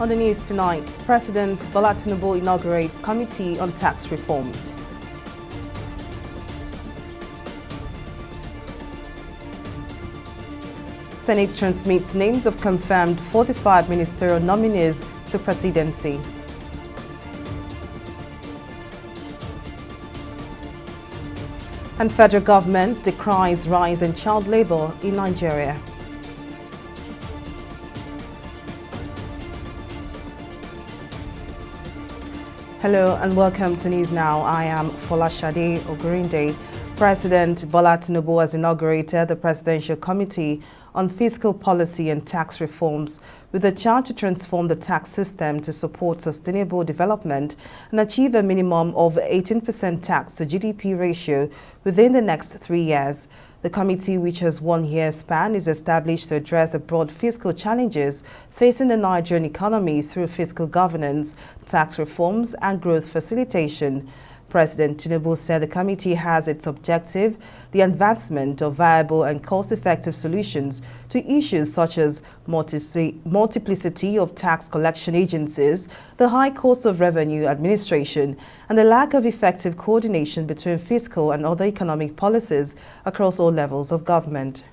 On the news tonight, President Bola Tinubu inaugurates Committee on Tax Reforms. Senate transmits names of confirmed 45 ministerial nominees to presidency. And federal government decries rise in child labor in Nigeria. Hello and welcome to News Now. I am Folashade Ogurinde. President Bola Tinubu has inaugurated the Presidential Committee on Fiscal Policy and Tax Reforms with a charge to transform the tax system to support sustainable development and achieve a minimum of 18% tax to GDP ratio within the next 3 years. The committee, which has 1 year span, is established to address the broad fiscal challenges facing the Nigerian economy through fiscal governance, tax reforms and growth facilitation. President Tinubu said the committee has its objective the advancement of viable and cost-effective solutions to issues such as multiplicity of tax collection agencies, the high cost of revenue administration, and the lack of effective coordination between fiscal and other economic policies across all levels of government.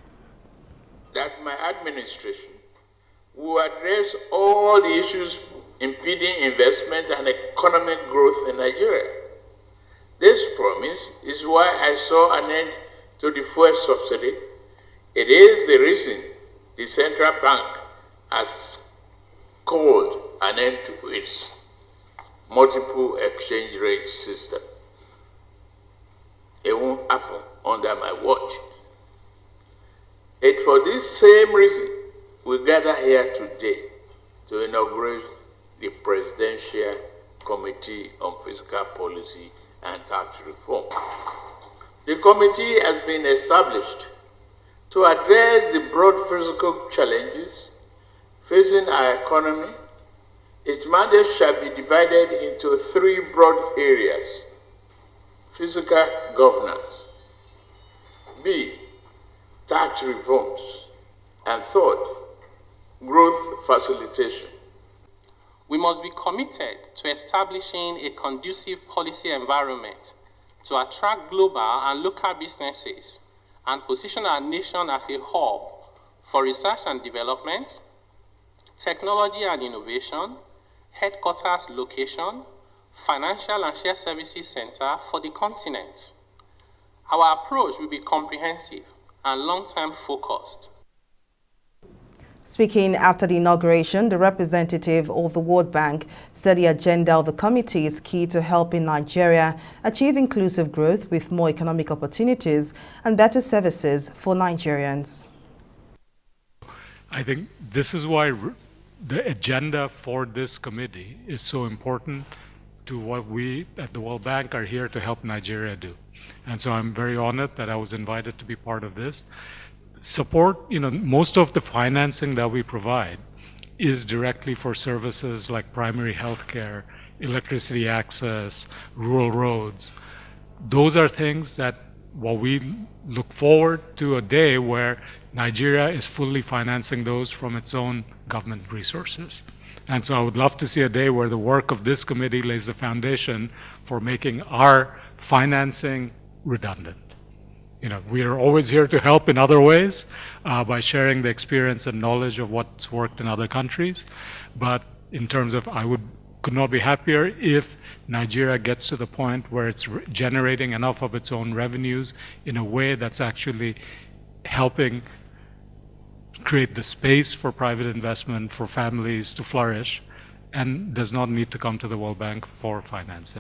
That my administration will address all the issues impeding investment and economic growth in Nigeria. This promise is why I saw an end to the fuel subsidy. It is the reason the central bank has called an end to its multiple exchange rate system. It won't happen under my watch. It's for this same reason we gather here today to inaugurate the Presidential Committee on Fiscal Policy and Tax Reform. The committee has been established to address the broad fiscal challenges facing our economy. Its mandate shall be divided into 3 broad areas: fiscal governance, B, tax reforms, and third, growth facilitation. We must be committed to establishing a conducive policy environment to attract global and local businesses and position our nation as a hub for research and development, technology and innovation, headquarters location, financial and shared services center for the continent. Our approach will be comprehensive and long-term focused. Speaking after the inauguration, the representative of the World Bank said the agenda of the committee is key to helping Nigeria achieve inclusive growth with more economic opportunities and better services for Nigerians. I think this is why the agenda for this committee is so important to what we at the World Bank are here to help Nigeria do. And so I'm very honored that I was invited to be part of this. Support, most of the financing that we provide is directly for services like primary health care, electricity access, rural roads. Those are things that what we look forward to a day where Nigeria is fully financing those from its own government resources. And so I would love to see a day where the work of this committee lays the foundation for making our financing redundant. We are always here to help in other ways by sharing the experience and knowledge of what's worked in other countries. But in terms of, could not be happier if Nigeria gets to the point where it's generating enough of its own revenues in a way that's actually helping create the space for private investment, for families to flourish, and does not need to come to the World Bank for financing.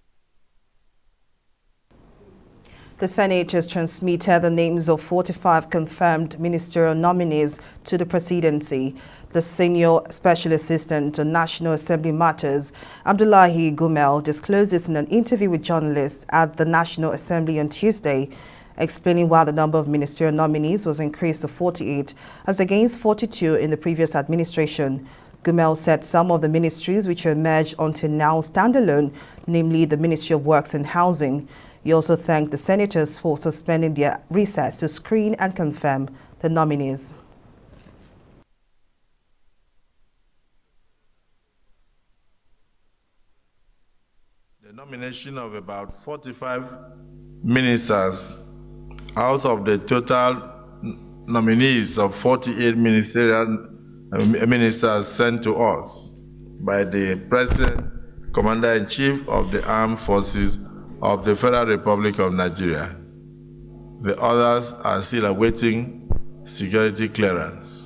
The Senate has transmitted the names of 45 confirmed ministerial nominees to the presidency. The Senior Special Assistant on National Assembly Matters, Abdullahi Gumel, disclosed this in an interview with journalists at the National Assembly on Tuesday, explaining why the number of ministerial nominees was increased to 48 as against 42 in the previous administration. Gumel said some of the ministries which emerged until now stand alone, namely the Ministry of Works and Housing. He also thanked the senators for suspending their recess to screen and confirm the nominees. nomination of about 45 ministers out of the total nominees of 48 ministerial ministers sent to us by the President, Commander-in-Chief of the Armed Forces of the Federal Republic of Nigeria. The others are still awaiting security clearance.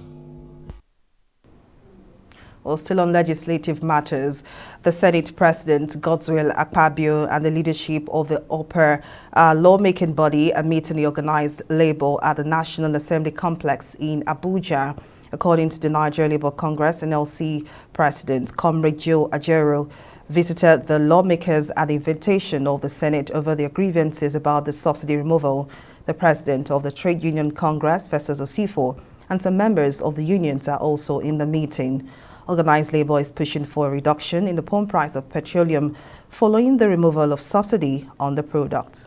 Well, still on legislative matters, the Senate President Godswill Akpabio and the leadership of the upper lawmaking body are meeting the organized labor at the National Assembly Complex in Abuja. According to the Nigeria Labour Congress, NLC President Comrade Joe Ajero visited the lawmakers at the invitation of the Senate over their grievances about the subsidy removal. The president of the Trade Union Congress, Festus Osifo, and some members of the unions are also in the meeting. Organized labor is pushing for a reduction in the pump price of petroleum following the removal of subsidy on the product.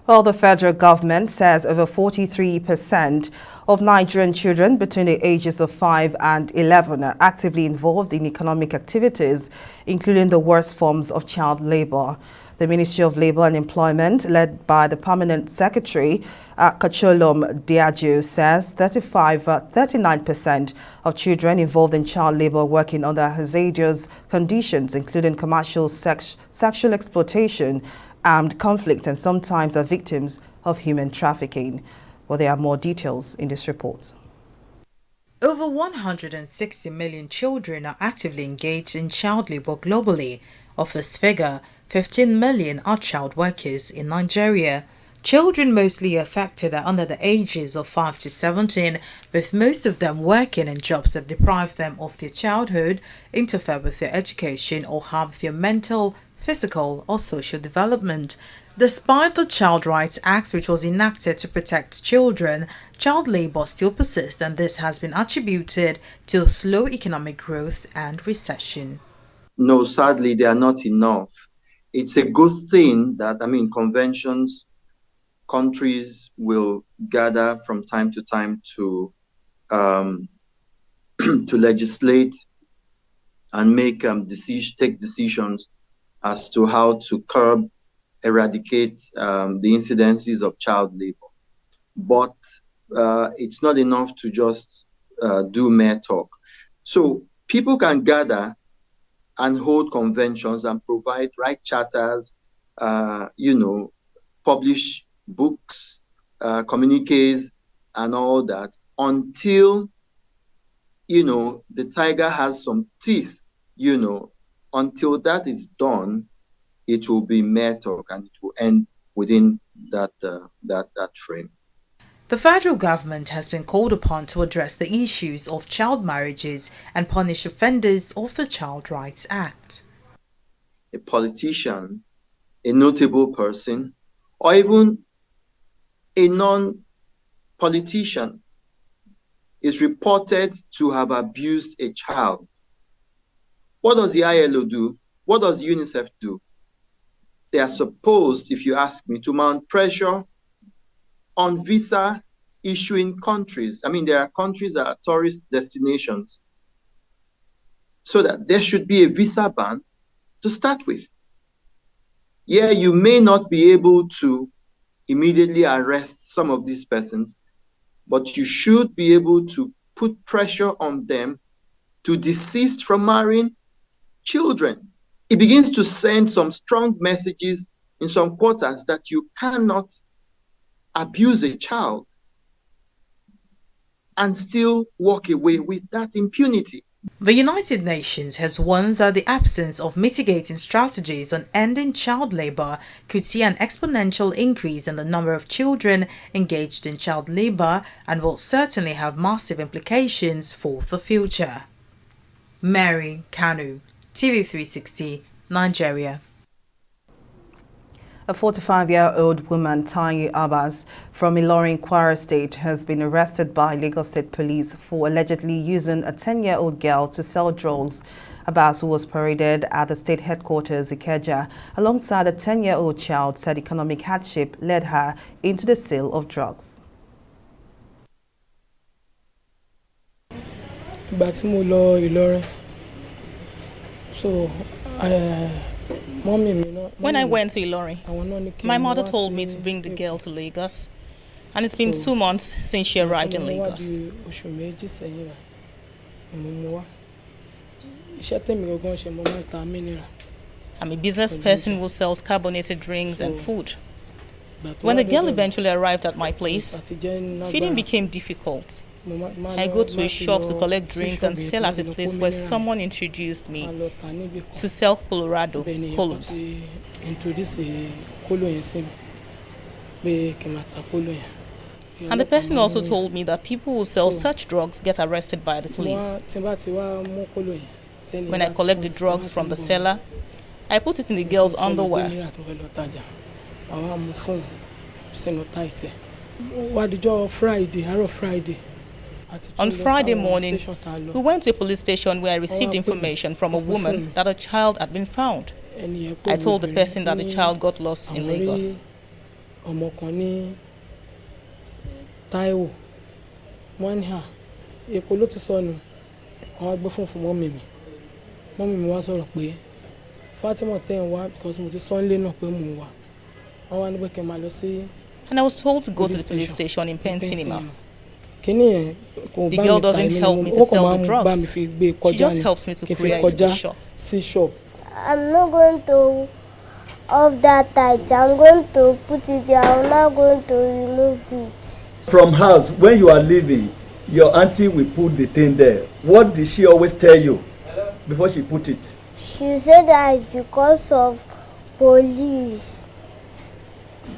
Well, the federal government says over 43% of Nigerian children between the ages of 5 and 11 are actively involved in economic activities, including the worst forms of child labor. The Ministry of Labour and Employment, led by the Permanent Secretary, Kacholom Diageo, says 39% of children involved in child labour working under hazardous conditions, including commercial sexual exploitation, armed conflict, and sometimes are victims of human trafficking. Well, there are more details in this report. Over 160 million children are actively engaged in child labour globally. Of this figure, 15 million are child workers in Nigeria. Children mostly affected are under the ages of 5 to 17, with most of them working in jobs that deprive them of their childhood, interfere with their education, or harm their mental, physical, or social development. Despite the Child Rights Act, which was enacted to protect children, child labour still persists, and this has been attributed to slow economic growth and recession. No, sadly, they are not enough. It's a good thing that, conventions, countries will gather from time to time to to legislate and take decisions as to how to eradicate the incidences of child labor. But it's not enough to just do mere talk. So people can gather and hold conventions and write charters, publish books, communiques, and all that until, the tiger has some teeth, until that is done, it will be mere talk and it will end within that frame. The federal government has been called upon to address the issues of child marriages and punish offenders of the Child Rights Act. A politician, a notable person, or even a non-politician is reported to have abused a child. What does the ILO do? What does UNICEF do? They are supposed, if you ask me, to mount pressure on visa issuing countries. There are countries that are tourist destinations, so that there should be a visa ban to start with. Yeah, you may not be able to immediately arrest some of these persons, but you should be able to put pressure on them to desist from marrying children. It begins to send some strong messages in some quarters that you cannot abuse a child and still walk away with that impunity. The United Nations has warned that the absence of mitigating strategies on ending child labor could see an exponential increase in the number of children engaged in child labor and will certainly have massive implications for the future. Mary Kanu, TV360, Nigeria. A 45-year-old woman, Taye Abbas, from Ilorin, Kwara State, has been arrested by Lagos State Police for allegedly using a 10-year-old girl to sell drugs. Abbas, who was paraded at the state headquarters, Ikeja, alongside a 10-year-old child, said economic hardship led her into the sale of drugs. ìgbà tí mo lọ Ìlọrin. So when I went to Ilorin, my mother told me to bring the girl to Lagos, and it's been 2 months since she arrived in Lagos. I'm a business person who sells carbonated drinks and food. When the girl eventually arrived at my place, feeding became difficult. I go to a shop to collect drinks and sell at a place where someone introduced me to sell Colorado colos. And the person also told me that people who sell such drugs get arrested by the police. When I collect the drugs from the seller, I put it in the girl's underwear. On Friday morning, we went to a police station where I received information from a woman that a child had been found. I told the person that the child got lost in Lagos. And I was told to go to the police station in Penn Cinema. The girl doesn't help me to sell the drugs. She just helps me to create the shop. I'm not going to off that tight. I'm going to put it there. I'm not going to remove it. From house, when you are leaving, your auntie will put the thing there. What did she always tell you before she put it? She said that it's because of police.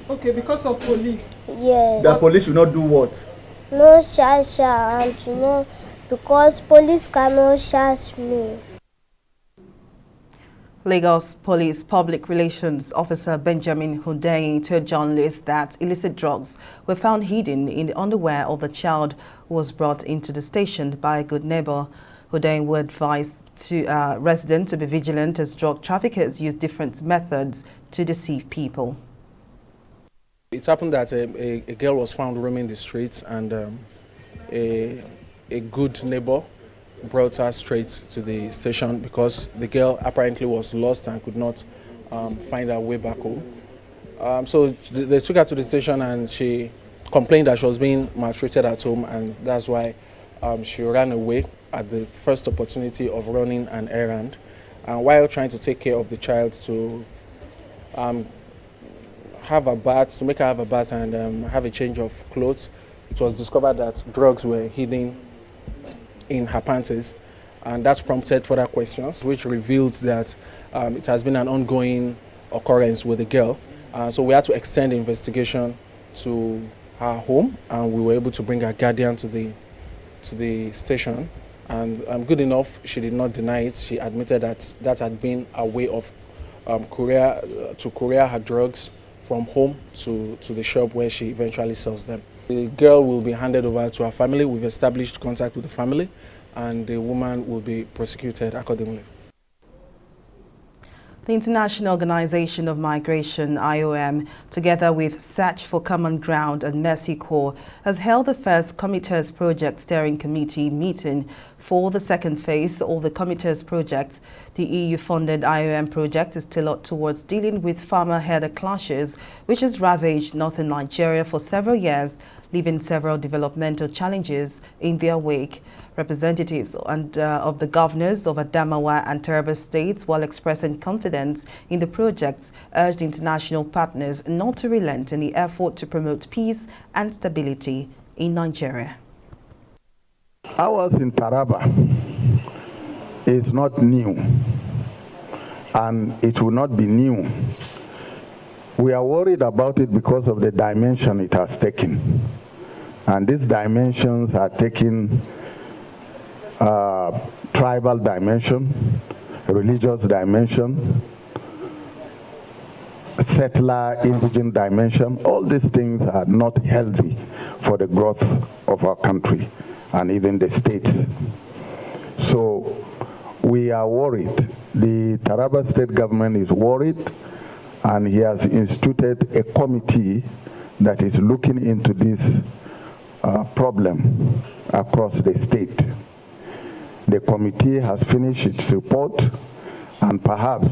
Okay, because of police? Yes. The police should not do what? No shasha, and because police cannot shash me. Lagos Police Public Relations Officer Benjamin Hundeyin told journalists that illicit drugs were found hidden in the underwear of the child who was brought into the station by a good neighbor. Hundeyin would advise residents to be vigilant as drug traffickers use different methods to deceive people. It happened that a girl was found roaming the streets, and a good neighbor brought her straight to the station because the girl apparently was lost and could not find her way back home. So they took her to the station, and she complained that she was being maltreated at home, and that's why she ran away at the first opportunity of running an errand. And while trying to take care of the child, to have a bath, to make her have a bath and have a change of clothes, it was discovered that drugs were hidden in her panties, and that prompted further questions, which revealed that it has been an ongoing occurrence with the girl. So we had to extend the investigation to her home, and we were able to bring her guardian to the station. And good enough, she did not deny it. She admitted that that had been a way of courier her drugs from home to the shop where she eventually sells them. The girl will be handed over to her family. We've established contact with the family, and the woman will be prosecuted accordingly. The International Organization of Migration, IOM, together with Search for Common Ground and Mercy Corps, has held the first Committee's Project Steering Committee meeting for the second phase of the Committee's project. The EU-funded IOM project is tailored towards dealing with farmer-herder clashes, which has ravaged northern Nigeria for several years, leaving several developmental challenges in their wake. Representatives of the governors of Adamawa and Taraba states, while expressing confidence in the project, urged international partners not to relent in the effort to promote peace and stability in Nigeria. Ours in Taraba is not new, and it will not be new. We are worried about it because of the dimension it has taken. And these dimensions are taking tribal dimension, religious dimension, settler indigenous dimension. All these things are not healthy for the growth of our country and even the states. So we are worried. The Taraba state government is worried, and he has instituted a committee that is looking into this problem across the state. The committee has finished its report, and perhaps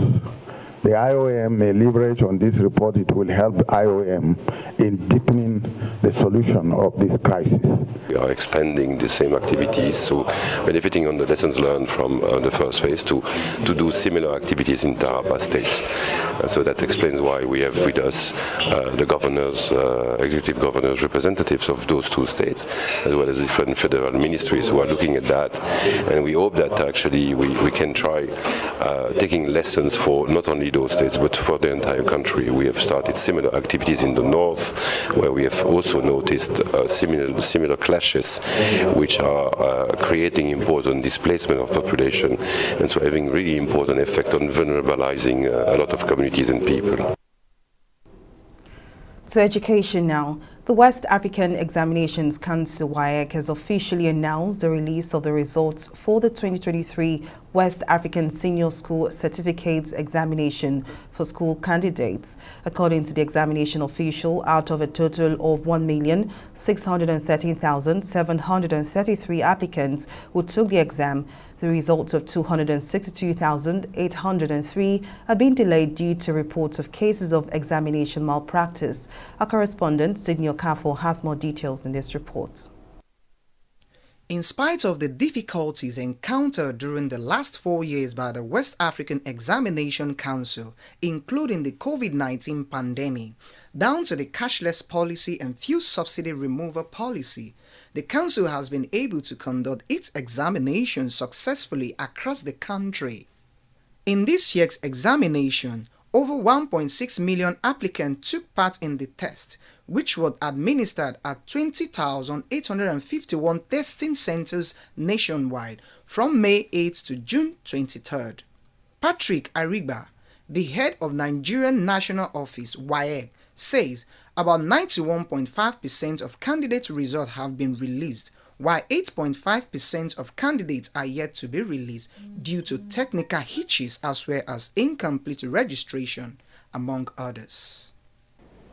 the IOM may leverage on this report. It will help IOM in deepening the solution of this crisis. We are expanding the same activities, so benefiting on the lessons learned from the first phase to do similar activities in Taraba State. So that explains why we have with us the governors, executive governors, representatives of those two states, as well as different federal ministries who are looking at that. And we hope that actually we can try taking lessons for not only those states, but for the entire country. We have started similar activities in the north, where we have also noticed similar clashes, which are creating important displacement of population, and so having really important effect on vulnerabilizing a lot of communities and people. To education now. The West African Examinations Council WAEC has officially announced the release of the results for the 2023 West African Senior School Certificates Examination for school candidates. According to the examination official, out of a total of 1,613,733 applicants who took the exam, the results of 262,803 have been delayed due to reports of cases of examination malpractice. Our correspondent, Sydney Okafor, has more details in this report. In spite of the difficulties encountered during the last 4 years by the West African Examination Council, including the COVID-19 pandemic, down to the cashless policy and fuel subsidy removal policy, the Council has been able to conduct its examinations successfully across the country. In this year's examination, over 1.6 million applicants took part in the test, which was administered at 20,851 testing centers nationwide from May 8 to June 23rd. Patrick Arigba, the head of Nigerian National Office, WAEC, says about 91.5% of candidate results have been released, while 8.5% of candidates are yet to be released due to technical hitches as well as incomplete registration, among others.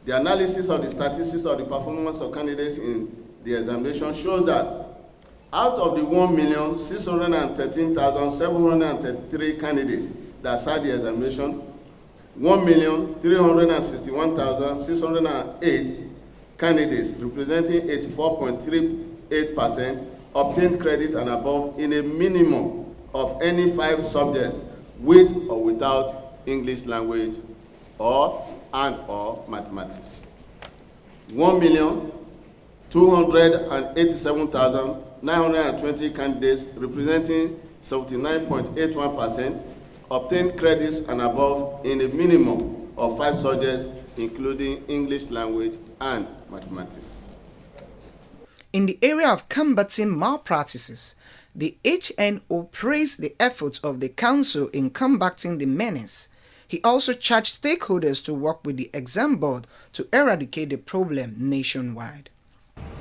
The analysis of the statistics of the performance of candidates in the examination shows that out of the 1,613,733 candidates that sat the examination, 1,361,608 candidates, representing 84.38%, obtained credit and above in a minimum of any 5 subjects with or without English language or mathematics. 1,287,920 candidates, representing 79.81%, obtained credits and above in a minimum of 5 subjects, including English language and mathematics. In the area of combating malpractices, the HNO praised the efforts of the Council in combating the menace. He also charged stakeholders to work with the exam board to eradicate the problem nationwide.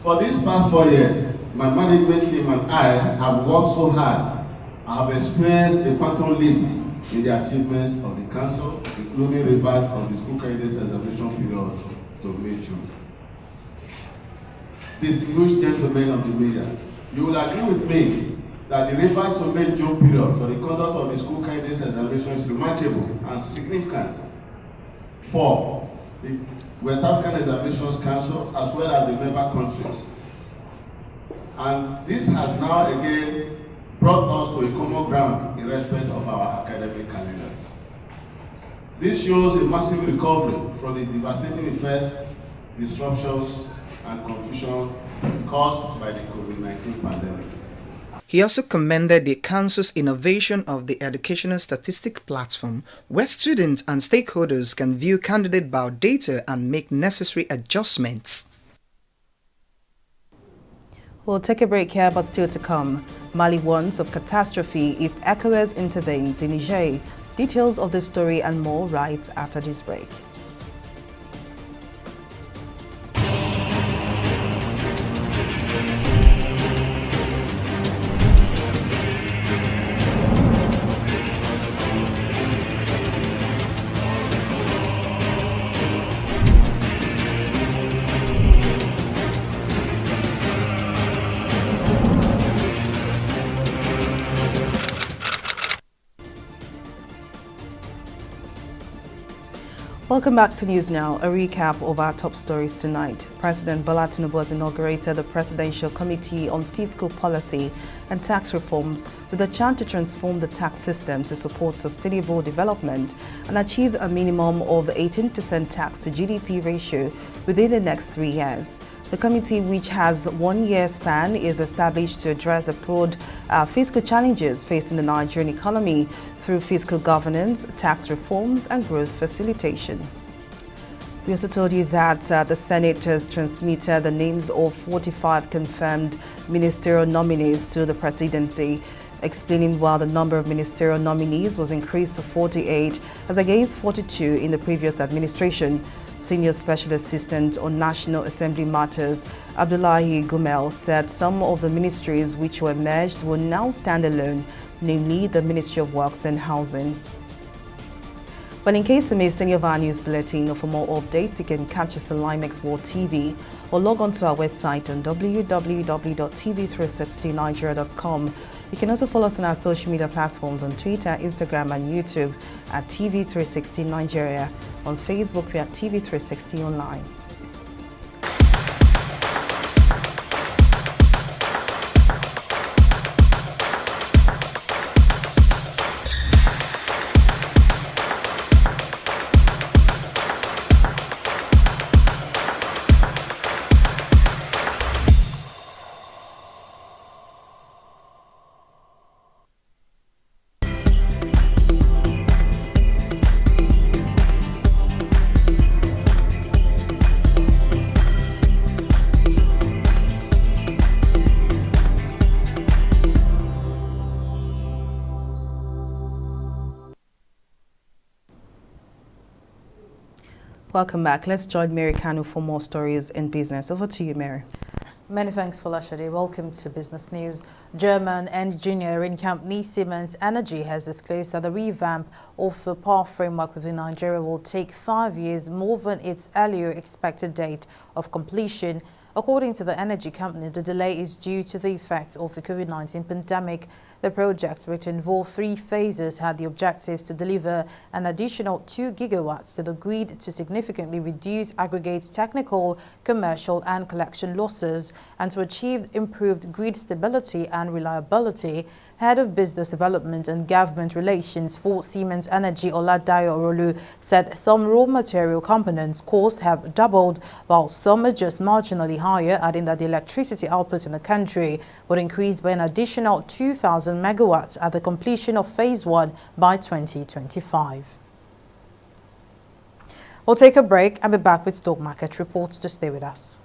For these past 4 years, my management team and I have worked so hard. I have experienced a quantum leap in the achievements of the Council, including revert of the school candidates examination period to May-June. Distinguished gentlemen of the media, you will agree with me that the revert to May-June period for the conduct of the school candidates examination is remarkable and significant for the West African Examinations Council as well as the member countries. And this has now again brought us to a common ground in respect of our academic calendars. This shows a massive recovery from the devastating effects, disruptions, and confusion caused by the COVID-19 pandemic. He also commended the Council's innovation of the Educational Statistic Platform, where students and stakeholders can view candidate biodata and make necessary adjustments. We'll take a break here, but still to come. Mali warns of catastrophe if ECOWAS intervenes in Niger. Details of the story and more right after this break. Welcome back to News Now. A recap of our top stories tonight. President Bola Tinubu has inaugurated the Presidential Committee on Fiscal Policy and Tax Reforms with a chance to transform the tax system to support sustainable development and achieve a minimum of 18% tax to GDP ratio within the next 3 years. The committee, which has 1 year span, is established to address the broad fiscal challenges facing the Nigerian economy through fiscal governance, tax reforms, and growth facilitation. We also told you that the Senate has transmitted the names of 45 confirmed ministerial nominees to the presidency, explaining why the number of ministerial nominees was increased to 48 as against 42 in the previous administration. Senior Special Assistant on National Assembly Matters, Abdullahi Gumel, said some of the ministries which were merged will now stand alone, namely the Ministry of Works and Housing. But in case you missed any of our news bulletin or for more updates, you can catch us on Limex World TV or log on to our website on www.tv360nigeria.com. You can also follow us on our social media platforms on Twitter, Instagram and YouTube at TV360 Nigeria. On Facebook, we are at TV360 Online. Welcome back. Let's join Mary Kanu for more stories in business. Over to you, Mary. Many thanks, Folashade. Welcome to Business News. German engineering company Siemens Energy has disclosed that the revamp of the power framework within Nigeria will take 5 years, more than its earlier expected date of completion. According to the energy company, the delay is due to the effects of the COVID-19 pandemic. The project, which involved 3 phases, had the objectives to deliver an additional 2 gigawatts to the grid to significantly reduce aggregate technical, commercial and collection losses and to achieve improved grid stability and reliability. Head of Business Development and Government Relations for Siemens Energy, Oladayo Orolu, said some raw material components costs have doubled, while some are just marginally higher, adding that the electricity output in the country would increase by an additional 2,000 megawatts at the completion of Phase 1 by 2025. We'll take a break and be back with stock market reports. To stay with us.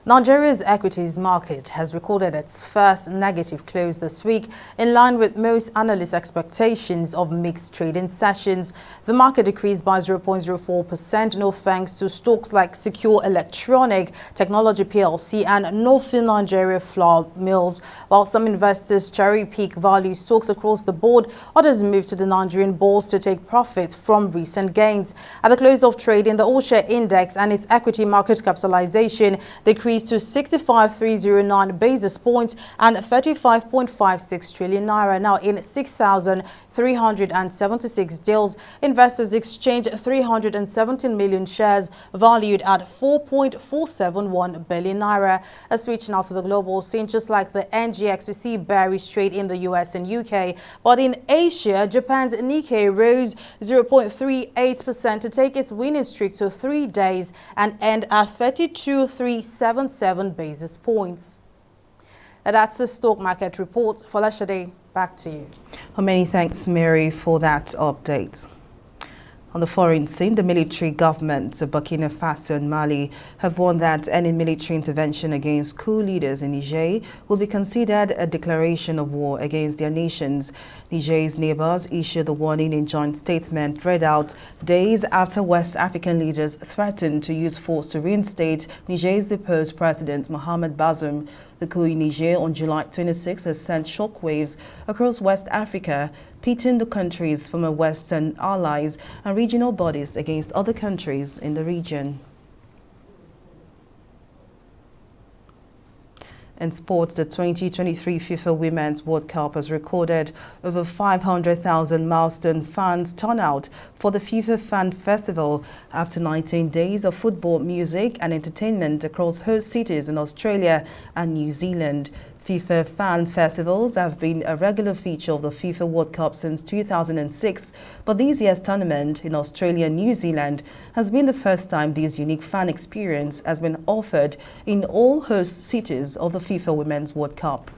Nigeria's equities market has recorded its first negative close this week, in line with most analysts' expectations of mixed trading sessions. The market decreased by 0.04%, no thanks to stocks like Secure Electronic Technology PLC and Northern Nigeria Flour Mills. While some investors cherry-pick value stocks across the board, others move to the Nigerian bourse to take profit from recent gains. At the close of trading, the all-share index and its equity market capitalization decreased to 65,309 basis points and 35.56 trillion naira, now in 6,376 deals. Investors exchanged 317 million shares valued at 4.471 billion naira. A switch now to the global scene. Just like the NGX, we see bearish trade in the US and UK, but in Asia, Japan's Nikkei rose 0.38% to take its winning streak to 3 days and end at 32,377 basis points. That's the stock market report. Folashade, back to you. Well, many thanks, Mary, for that update. On the foreign scene, the military governments of Burkina Faso and Mali have warned that any military intervention against coup leaders in Niger will be considered a declaration of war against their nations. Niger's neighbors issued the warning in joint statement read out days after West African leaders threatened to use force to reinstate Niger's deposed president Mohamed Bazoum. The coup in Niger on July 26 has sent shockwaves across West Africa. pitting the country's former Western allies and regional bodies against other countries in the region. In sports, the 2023 FIFA Women's World Cup has recorded over 500,000 milestone fans turnout for the FIFA Fan Festival after 19 days of football, music and entertainment across host cities in Australia and New Zealand. FIFA fan festivals have been a regular feature of the FIFA World Cup since 2006, but this year's tournament in Australia and New Zealand has been the first time this unique fan experience has been offered in all host cities of the FIFA Women's World Cup.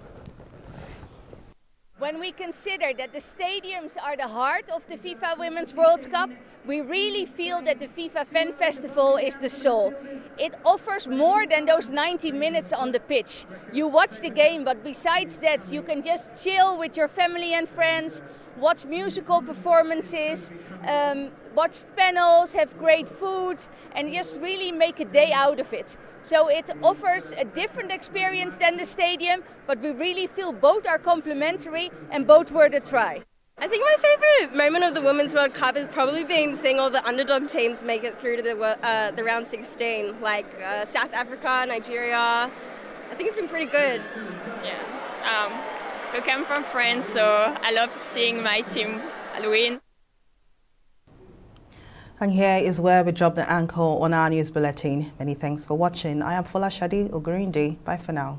When we consider that the stadiums are the heart of the FIFA Women's World Cup, we really feel that the FIFA Fan Festival is the soul. It offers more than those 90 minutes on the pitch. You watch the game, but besides that, you can just chill with your family and friends, watch musical performances, watch panels, have great food, and just really make a day out of it. So it offers a different experience than the stadium, but we really feel both are complementary and both worth a try. I think my favourite moment of the Women's World Cup has probably been seeing all the underdog teams make it through to the round 16, like South Africa, Nigeria. I think it's been pretty good. Yeah. Look, I'm from France, so I love seeing my team win. And here is where we drop the anchor on our news bulletin. Many thanks for watching. I am Folashade Ogurinde. Bye for now.